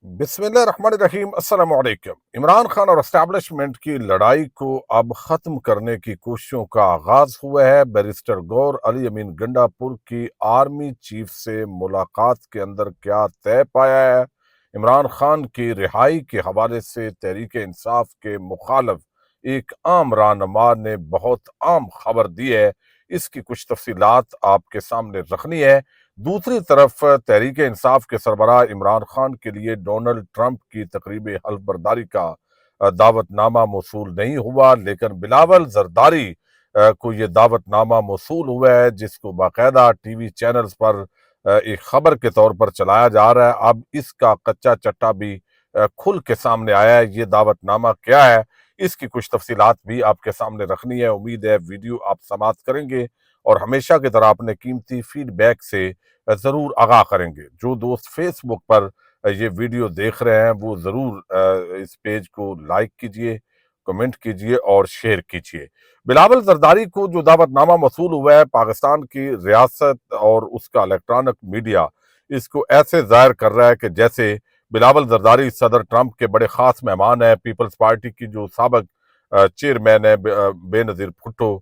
بسم اللہ الرحمن الرحیم۔ السلام علیکم۔ عمران خان اور اسٹیبلشمنٹ کی لڑائی کو اب ختم کرنے کی کوششوں کا آغاز ہوا ہے۔ بیرسٹر گور علی امین گنڈا پور کی آرمی چیف سے ملاقات کے اندر کیا طے پایا ہے؟ عمران خان کی رہائی کے حوالے سے تحریک انصاف کے مخالف ایک عام رہنما نے بہت عام خبر دی ہے، اس کی کچھ تفصیلات آپ کے سامنے رکھنی ہے۔ دوسری طرف تحریک انصاف کے سربراہ عمران خان کے لیے ڈونلڈ ٹرمپ کی تقریب حلف برداری کا دعوت نامہ موصول نہیں ہوا، لیکن بلاول زرداری کو یہ دعوت نامہ موصول ہوا ہے، جس کو باقاعدہ ٹی وی چینلز پر ایک خبر کے طور پر چلایا جا رہا ہے۔ اب اس کا کچا چٹا بھی کھل کے سامنے آیا ہے۔ یہ دعوت نامہ کیا ہے، اس کی کچھ تفصیلات بھی آپ کے سامنے رکھنی ہے۔ امید ہے ویڈیو آپ سماعت کریں گے اور ہمیشہ کی طرح اپنے قیمتی فیڈ بیک سے ضرور آگاہ کریں گے۔ جو دوست فیس بک پر یہ ویڈیو دیکھ رہے ہیں وہ ضرور اس پیج کو لائک کیجئے، کمنٹ کیجئے اور شیئر کیجئے۔ بلاول زرداری کو جو دعوت نامہ موصول ہوا ہے، پاکستان کی ریاست اور اس کا الیکٹرانک میڈیا اس کو ایسے ظاہر کر رہا ہے کہ جیسے بلاول زرداری صدر ٹرمپ کے بڑے خاص مہمان ہیں۔ پیپلز پارٹی کی جو سابق چیئرمین ہے بے نظیر بھٹو،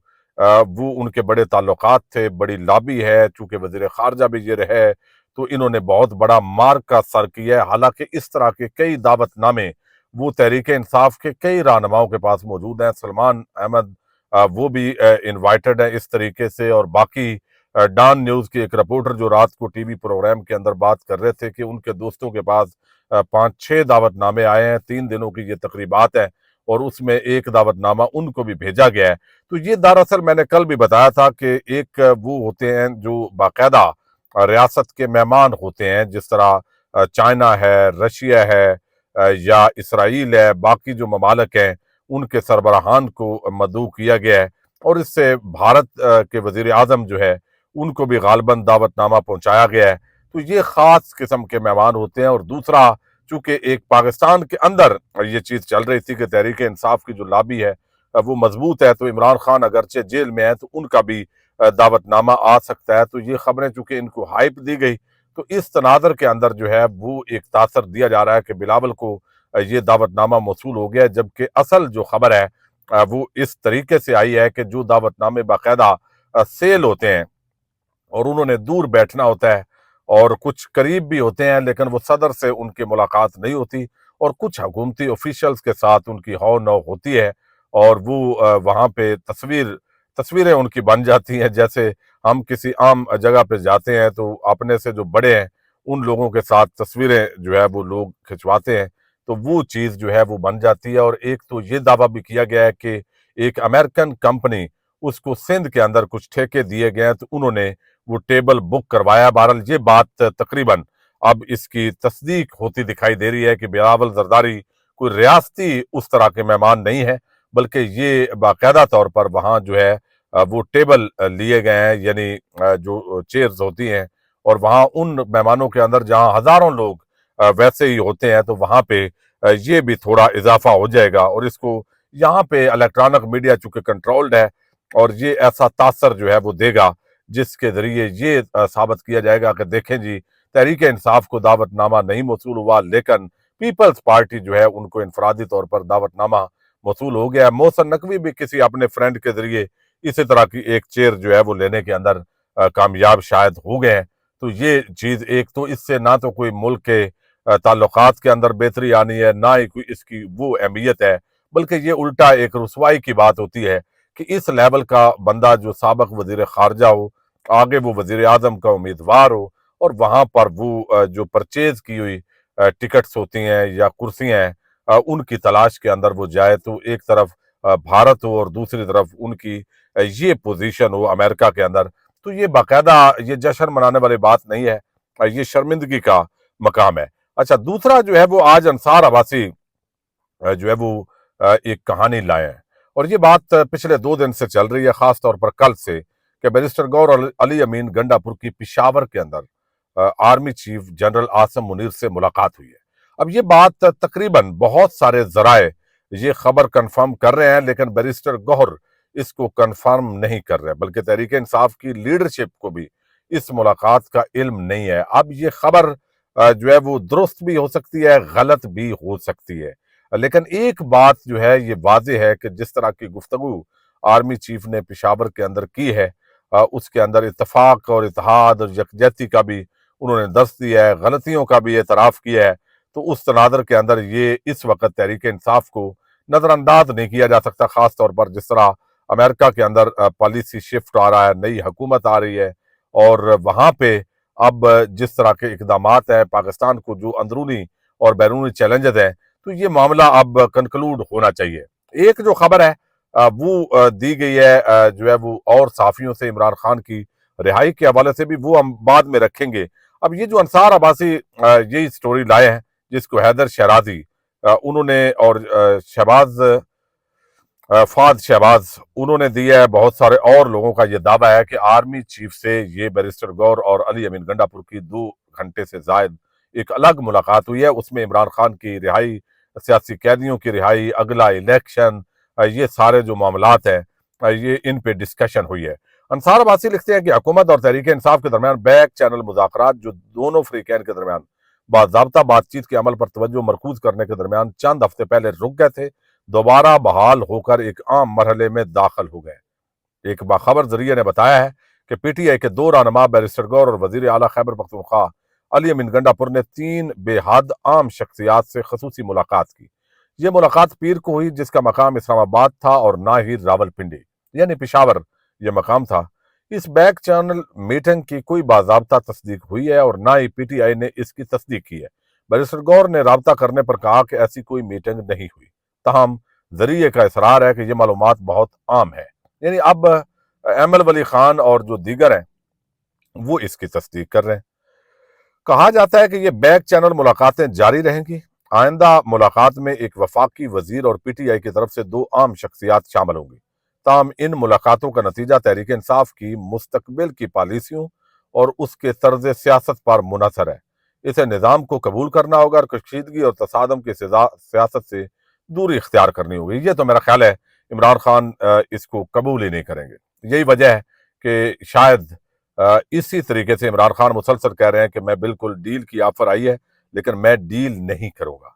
وہ ان کے بڑے تعلقات تھے، بڑی لابی ہے، چونکہ وزیر خارجہ بھی یہ رہے تو انہوں نے بہت بڑا مار کا سر کیا ہے۔ حالانکہ اس طرح کے کئی دعوت نامے وہ تحریک انصاف کے کئی رہنماؤں کے پاس موجود ہیں۔ سلمان احمد وہ بھی انوائٹڈ ہے اس طریقے سے، اور باقی ڈان نیوز کے ایک رپورٹر جو رات کو ٹی وی پروگرام کے اندر بات کر رہے تھے کہ ان کے دوستوں کے پاس 5-6 دعوت نامے آئے ہیں، 3 دنوں کی یہ تقریبات ہیں اور اس میں ایک دعوت نامہ ان کو بھی بھیجا گیا ہے۔ تو یہ دراصل میں نے کل بھی بتایا تھا کہ ایک وہ ہوتے ہیں جو باقاعدہ ریاست کے مہمان ہوتے ہیں، جس طرح چائنا ہے، رشیا ہے یا اسرائیل ہے، باقی جو ممالک ہیں ان کے سربراہان کو مدعو کیا گیا ہے، اور اس سے بھارت کے وزیر اعظم جو ہے ان کو بھی غالباً دعوت نامہ پہنچایا گیا ہے۔ تو یہ خاص قسم کے مہمان ہوتے ہیں۔ اور دوسرا، چونکہ ایک پاکستان کے اندر یہ چیز چل رہی تھی کہ تحریک انصاف کی جو لابی ہے وہ مضبوط ہے، تو عمران خان اگرچہ جیل میں ہے تو ان کا بھی دعوت نامہ آ سکتا ہے۔ تو یہ خبریں چونکہ ان کو ہائپ دی گئی، تو اس تناظر کے اندر جو ہے وہ ایک تاثر دیا جا رہا ہے کہ بلاول کو یہ دعوت نامہ موصول ہو گیا ہے، جبکہ اصل جو خبر ہے وہ اس طریقے سے آئی ہے کہ جو دعوت نامے باقاعدہ سیل ہوتے ہیں اور انہوں نے دور بیٹھنا ہوتا ہے، اور کچھ قریب بھی ہوتے ہیں لیکن وہ صدر سے ان کی ملاقات نہیں ہوتی، اور کچھ حکومتی آفیشلز کے ساتھ ان کی ہو نو ہوتی ہے، اور وہ وہاں پہ تصویریں ان کی بن جاتی ہیں۔ جیسے ہم کسی عام جگہ پہ جاتے ہیں تو اپنے سے جو بڑے ہیں ان لوگوں کے ساتھ تصویریں جو ہے وہ لوگ کھنچواتے ہیں، تو وہ چیز جو ہے وہ بن جاتی ہے۔ اور ایک تو یہ دعویٰ بھی کیا گیا ہے کہ ایک امریکن کمپنی اس کو سندھ کے اندر کچھ ٹھیکے دیے گئے ہیں، تو انہوں نے وہ ٹیبل بک کروایا۔ بہرحال یہ بات تقریباً اب اس کی تصدیق ہوتی دکھائی دے رہی ہے کہ بلاول زرداری کوئی ریاستی اس طرح کے مہمان نہیں ہے، بلکہ یہ باقاعدہ طور پر وہاں جو ہے وہ ٹیبل لیے گئے ہیں، یعنی جو چیئرز ہوتی ہیں، اور وہاں ان مہمانوں کے اندر جہاں ہزاروں لوگ ویسے ہی ہوتے ہیں، تو وہاں پہ یہ بھی تھوڑا اضافہ ہو جائے گا، اور اس کو یہاں پہ الیکٹرانک میڈیا چونکہ کنٹرولڈ ہے، اور یہ ایسا تاثر جو ہے وہ دے گا جس کے ذریعے یہ ثابت کیا جائے گا کہ دیکھیں جی، تحریک انصاف کو دعوت نامہ نہیں موصول ہوا، لیکن پیپلز پارٹی جو ہے ان کو انفرادی طور پر دعوت نامہ موصول ہو گیا ہے۔ محسن نقوی بھی کسی اپنے فرینڈ کے ذریعے اسی طرح کی ایک چیئر جو ہے وہ لینے کے اندر کامیاب شاید ہو گئے ہیں۔ تو یہ چیز ایک تو اس سے نہ تو کوئی ملک کے تعلقات کے اندر بہتری آنی ہے، نہ ہی کوئی اس کی وہ اہمیت ہے، بلکہ یہ الٹا ایک رسوائی کی بات ہوتی ہے کہ اس لیول کا بندہ جو سابق وزیر خارجہ ہو، آگے وہ وزیر اعظم کا امیدوار ہو، اور وہاں پر وہ جو پرچیز کی ہوئی ٹکٹس ہوتی ہیں یا کرسیاں ہیں ان کی تلاش کے اندر وہ جائے، تو ایک طرف بھارت ہو اور دوسری طرف ان کی یہ پوزیشن ہو امریکہ کے اندر، تو یہ باقاعدہ یہ جشن منانے والی بات نہیں ہے، یہ شرمندگی کا مقام ہے۔ اچھا، دوسرا جو ہے وہ آج انصار عباسی جو ہے وہ ایک کہانی لائے ہیں، اور یہ بات پچھلے 2 دن سے چل رہی ہے، خاص طور پر کل سے، کہ بیرسٹر گور علی امین گنڈا پور کی پشاور کے اندر army chief general Asim Munir سے ملاقات ہوئی ہے۔ اب یہ بات تقریباً بہت سارے ذرائع یہ خبر کنفرم کر رہے ہیں، لیکن بیرسٹر گور اس کو کنفرم نہیں کر رہے، بلکہ تحریک انصاف کی لیڈرشپ کو بھی اس ملاقات کا علم نہیں ہے۔ اب یہ خبر جو ہے وہ درست بھی ہو سکتی ہے، غلط بھی ہو سکتی ہے، لیکن ایک بات جو ہے یہ واضح ہے کہ جس طرح کی گفتگو آرمی چیف نے پشاور کے اندر کی ہے، اس کے اندر اتفاق اور اتحاد اور یکجہتی کا بھی انہوں نے درس دیا ہے، غلطیوں کا بھی اعتراف کیا ہے، تو اس تناظر کے اندر یہ اس وقت تحریک انصاف کو نظر انداز نہیں کیا جا سکتا، خاص طور پر جس طرح امریکہ کے اندر پالیسی شفٹ آ رہا ہے، نئی حکومت آ رہی ہے، اور وہاں پہ اب جس طرح کے اقدامات ہیں، پاکستان کو جو اندرونی اور بیرونی چیلنجز ہیں، تو یہ معاملہ اب کنکلوڈ ہونا چاہیے۔ ایک جو خبر ہے وہ دی گئی ہے جو ہے وہ اور صحافیوں سے عمران خان کی رہائی کے حوالے سے بھی، وہ ہم بعد میں رکھیں گے۔ اب یہ جو انصار عباسی یہی سٹوری لائے ہیں جس کو حیدر شہرازی انہوں نے اور شہباز فہد شہباز انہوں نے دیا ہے، بہت سارے اور لوگوں کا یہ دعویٰ ہے کہ آرمی چیف سے یہ بیرسٹر گور اور علی امین گنڈا پور کی 2 گھنٹے سے زائد ایک الگ ملاقات ہوئی ہے، اس میں عمران خان کی رہائی، سیاسی قیدیوں کی رہائی، اگلا الیکشن، یہ سارے جو معاملات ہیں یہ ان پہ ڈسکشن ہوئی ہے۔ انصار عباسی لکھتے ہیں کہ حکومت اور تحریک انصاف کے درمیان بیک چینل مذاکرات جو دونوں فریقین کے درمیان باضابطہ بات چیت کے عمل پر توجہ مرکوز کرنے کے درمیان چند ہفتے پہلے رک گئے تھے، دوبارہ بحال ہو کر ایک عام مرحلے میں داخل ہو گئے۔ ایک باخبر ذریعے نے بتایا ہے کہ پی ٹی آئی کے 2 رہنما بیرسٹر گور اور وزیر اعلیٰ خیبر پختونخوا علی امین گنڈا پور نے 3 بے حد عام شخصیات سے خصوصی ملاقات کی۔ یہ ملاقات پیر کو ہوئی، جس کا مقام اسلام آباد تھا اور نہ ہی راول پنڈی یعنی پشاور یہ مقام تھا۔ اس بیک چینل میٹنگ کی کوئی باضابطہ تصدیق ہوئی ہے اور نہ ہی پی ٹی آئی نے اس کی تصدیق کی ہے۔ بیرسٹر گور نے رابطہ کرنے پر کہا کہ ایسی کوئی میٹنگ نہیں ہوئی، تاہم ذریعے کا اصرار ہے کہ یہ معلومات بہت عام ہے، یعنی اب ایمل ولی خان اور جو دیگر ہیں وہ اس کی تصدیق کر رہے ہیں۔ کہا جاتا ہے کہ یہ بیک چینل ملاقاتیں جاری رہیں گی۔ آئندہ ملاقات میں ایک وفاقی وزیر اور پی ٹی آئی کی طرف سے 2 عام شخصیات شامل ہوں گی۔ تاہم ان ملاقاتوں کا نتیجہ تحریک انصاف کی مستقبل کی پالیسیوں اور اس کے طرز سیاست پر منحصر ہے۔ اسے نظام کو قبول کرنا ہوگا اور کشیدگی اور تصادم کی سیاست سے دوری اختیار کرنی ہوگی۔ یہ تو میرا خیال ہے عمران خان اس کو قبول ہی نہیں کریں گے۔ یہی وجہ ہے کہ شاید اسی طریقے سے عمران خان مسلسل کہہ رہے ہیں کہ میں بالکل ڈیل کی آفر آئی ہے لیکن میں ڈیل نہیں کروں گا۔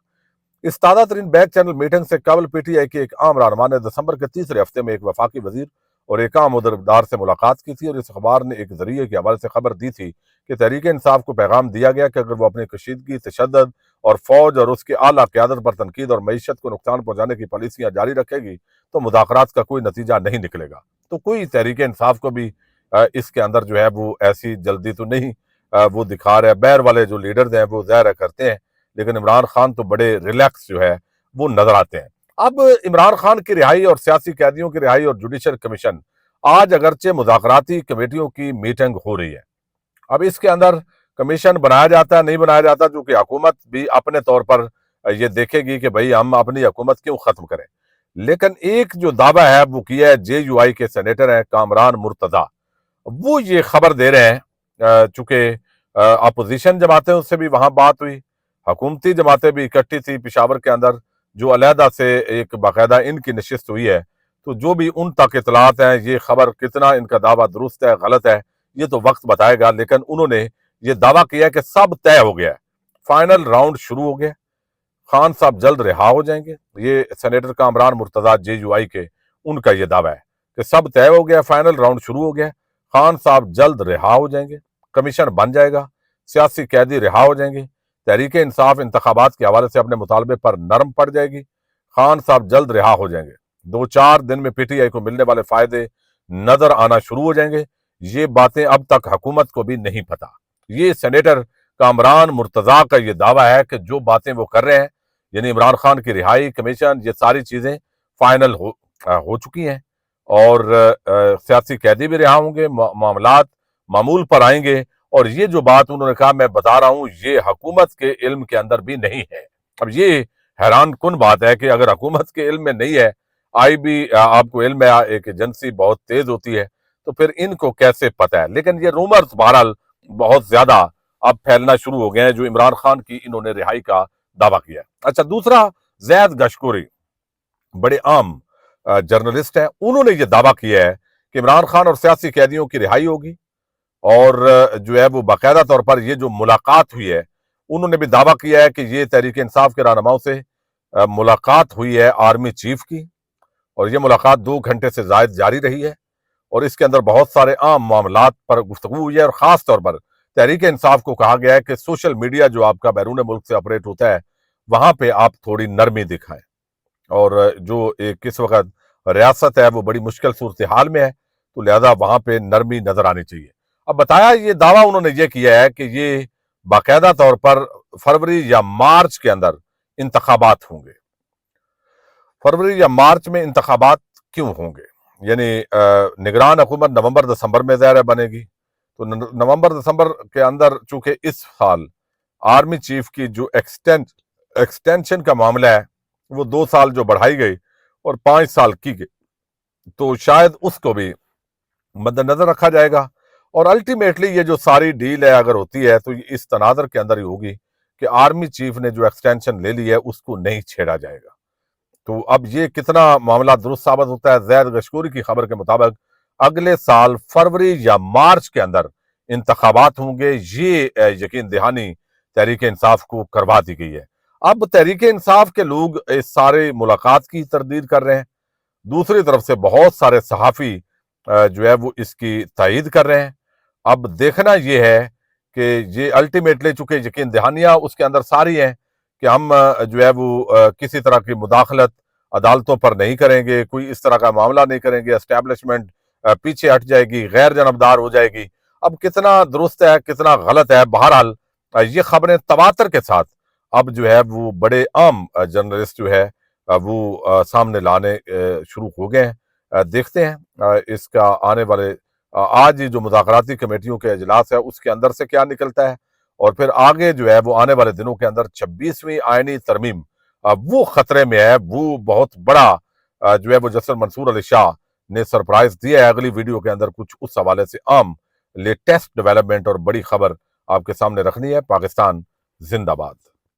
اس تازہ ترین بیک چینل میٹنگ سے قبل پی ٹی آئی کے ایک عام رہنما نے دسمبر کے تیسرے ہفتے میں ایک وفاقی وزیر اور ایک عام عہدیدار سے ملاقات کی تھی، اور اس اخبار نے ایک ذریعے کے حوالے سے خبر دی تھی کہ تحریک انصاف کو پیغام دیا گیا کہ اگر وہ اپنی کشیدگی، تشدد اور فوج اور اس کے اعلیٰ قیادت پر تنقید اور معیشت کو نقصان پہنچانے کی پالیسیاں جاری رکھے گی تو مذاکرات کا کوئی نتیجہ نہیں نکلے گا۔ تو کوئی تحریک انصاف کو بھی اس کے اندر جو ہے وہ ایسی جلدی تو نہیں وہ دکھا رہے ہیں۔ بیر والے جو لیڈرز ہیں وہ ظاہر کرتے ہیں، لیکن عمران خان تو بڑے ریلیکس جو ہے وہ نظر آتے ہیں۔ اب عمران خان کی رہائی اور سیاسی قیدیوں کی رہائی اور جوڈیشل کمیشن، آج اگرچہ مذاکراتی کمیٹیوں کی میٹنگ ہو رہی ہے، اب اس کے اندر کمیشن بنایا جاتا ہے نہیں بنایا جاتا، چونکہ حکومت بھی اپنے طور پر یہ دیکھے گی کہ بھئی ہم اپنی حکومت کیوں ختم کریں۔ لیکن ایک جو دعویٰ ہے وہ کیا ہے جے یو آئی کے سینیٹر ہیں کامران مرتضیٰ، وہ یہ خبر دے رہے ہیں چونکہ اپوزیشن جماعتیں اس سے بھی وہاں بات ہوئی، حکومتی جماعتیں بھی اکٹھی تھی پشاور کے اندر، جو علیحدہ سے ایک باقاعدہ ان کی نشست ہوئی ہے، تو جو بھی ان تک اطلاعات ہیں، یہ خبر کتنا ان کا دعویٰ درست ہے غلط ہے یہ تو وقت بتائے گا، لیکن انہوں نے یہ دعویٰ کیا کہ سب طے ہو گیا ہے، فائنل راؤنڈ شروع ہو گیا، خان صاحب جلد رہا ہو جائیں گے۔ یہ senator Kamran Murtaza J U I کے ان کا یہ دعویٰ ہے کہ سب طے ہو گیا، فائنل راؤنڈ شروع ہو گیا، خان صاحب جلد رہا ہو جائیں گے، کمیشن بن جائے گا، سیاسی قیدی رہا ہو جائیں گے، تحریک انصاف انتخابات کے حوالے سے اپنے مطالبے پر نرم پڑ جائے گی، خان صاحب جلد رہا ہو جائیں گے، 2-4 دن میں پی ٹی آئی کو ملنے والے فائدے نظر آنا شروع ہو جائیں گے۔ یہ باتیں اب تک حکومت کو بھی نہیں پتہ۔ یہ سینیٹر کامران مرتضیٰ کا یہ دعویٰ ہے کہ جو باتیں وہ کر رہے ہیں، یعنی عمران خان کی رہائی، کمیشن، یہ ساری چیزیں فائنل ہو چکی ہیں، اور سیاسی قیدی بھی رہا ہوں گے، معاملات معمول پر آئیں گے، اور یہ جو بات انہوں نے کہا میں بتا رہا ہوں یہ حکومت کے علم کے اندر بھی نہیں ہے۔ اب یہ حیران کن بات ہے کہ اگر حکومت کے علم میں نہیں ہے، آئی بھی آپ کو علم ہے ایک ایجنسی بہت تیز ہوتی ہے، تو پھر ان کو کیسے پتہ ہے؟ لیکن یہ رومرز بہرحال بہت زیادہ اب پھیلنا شروع ہو گئے ہیں جو عمران خان کی انہوں نے رہائی کا دعویٰ کیا ہے۔ اچھا، دوسرا زید گشکوری بڑے عام جرنلسٹ ہیں، انہوں نے یہ دعویٰ کیا ہے کہ عمران خان اور سیاسی قیدیوں کی رہائی ہوگی، اور جو ہے وہ باقاعدہ طور پر یہ جو ملاقات ہوئی ہے انہوں نے بھی دعویٰ کیا ہے کہ یہ تحریک انصاف کے رہنماؤں سے ملاقات ہوئی ہے آرمی چیف کی، اور یہ ملاقات 2 گھنٹے سے زائد جاری رہی ہے، اور اس کے اندر بہت سارے عام معاملات پر گفتگو ہوئی ہے، اور خاص طور پر تحریک انصاف کو کہا گیا ہے کہ سوشل میڈیا جو آپ کا بیرون ملک سے آپریٹ ہوتا ہے وہاں پہ آپ تھوڑی نرمی دکھائیں، اور جو ایک اس وقت ریاست ہے وہ بڑی مشکل صورتحال میں ہے، تو لہذا وہاں پہ نرمی نظر آنی چاہیے۔ اب بتایا یہ دعویٰ انہوں نے یہ کیا ہے کہ یہ باقاعدہ طور پر فروری یا مارچ کے اندر انتخابات ہوں گے۔ فروری یا مارچ میں انتخابات کیوں ہوں گے؟ یعنی نگران حکومت نومبر دسمبر میں ظاہر ہے بنے گی، تو نومبر دسمبر کے اندر چونکہ اس سال آرمی چیف کی جو ایکسٹینشن کا معاملہ ہے وہ 2 سال جو بڑھائی گئی اور 5 سال کی گئی، تو شاید اس کو بھی مد نظر رکھا جائے گا، اور الٹیمیٹلی یہ جو ساری ڈیل ہے اگر ہوتی ہے تو اس تناظر کے اندر ہی ہوگی کہ آرمی چیف نے جو ایکسٹینشن لے لی ہے اس کو نہیں چھیڑا جائے گا۔ تو اب یہ کتنا معاملہ درست ثابت ہوتا ہے؟ زید گشکوری کی خبر کے مطابق اگلے سال فروری یا مارچ کے اندر انتخابات ہوں گے، یہ یقین دہانی تحریک انصاف کو کروا دی گئی ہے۔ اب تحریک انصاف کے لوگ اس سارے ملاقات کی تردید کر رہے ہیں، دوسری طرف سے بہت سارے صحافی جو ہے وہ اس کی تائید کر رہے ہیں۔ اب دیکھنا یہ ہے کہ یہ الٹیمیٹلی چونکہ یقین دہانیاں اس کے اندر ساری ہیں کہ ہم جو ہے وہ کسی طرح کی مداخلت عدالتوں پر نہیں کریں گے، کوئی اس طرح کا معاملہ نہیں کریں گے، اسٹیبلشمنٹ پیچھے ہٹ جائے گی، غیر جانبدار ہو جائے گی۔ اب کتنا درست ہے کتنا غلط ہے، بہرحال یہ خبریں تواتر کے ساتھ اب جو ہے وہ بڑے عام جرنلسٹ جو ہے وہ سامنے لانے شروع ہو گئے ہیں۔ دیکھتے ہیں اس کا آنے والے آج جو مذاکراتی کمیٹیوں کے اجلاس ہے اس کے اندر سے کیا نکلتا ہے، اور پھر آگے جو ہے وہ آنے والے دنوں کے اندر 26ویں آئینی ترمیم وہ خطرے میں ہے، وہ بہت بڑا جو ہے وہ جسٹس منصور علی شاہ نے سرپرائز دیا ہے۔ اگلی ویڈیو کے اندر کچھ اس حوالے سے عام لیٹسٹ ڈیولپمنٹ اور بڑی خبر آپ کے سامنے رکھنی ہے۔ پاکستان زندہ باد۔